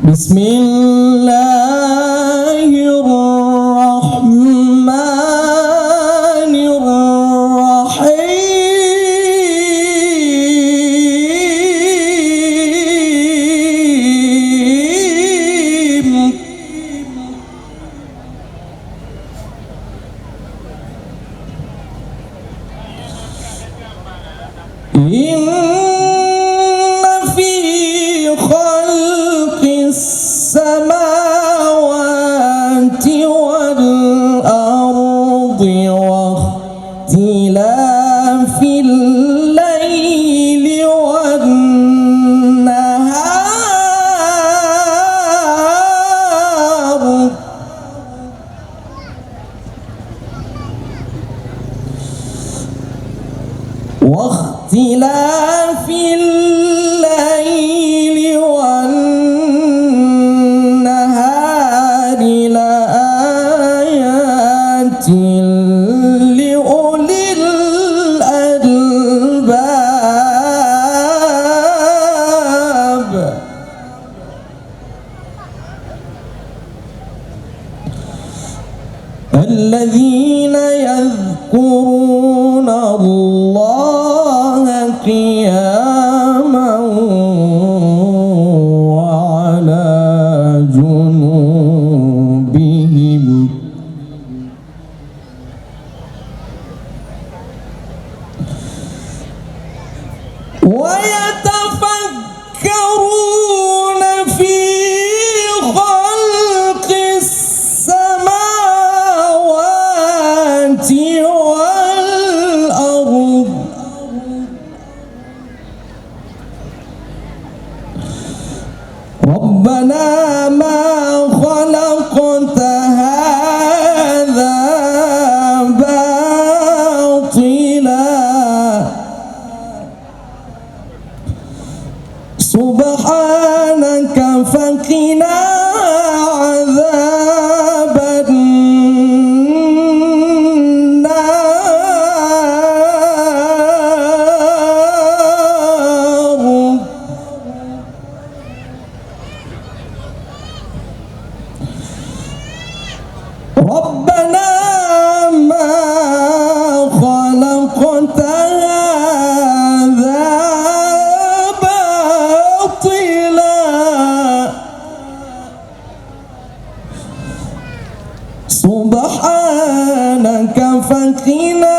بسم الله الرحمن الرحيم إن في خلق السماوات والأرض واختلاف الليل والنهار واختلاف الليل والنهار لآيات لأولي الألباب الذين يذكرون الله قياما وعلى جنوبهم ويتفكرون في خلق السماوات والأرض ربنا ما خلقت هذا باطلا سبحانك فقنا عذاب النار ربنا ما خلقت هذا باطلا سبحانك فقنا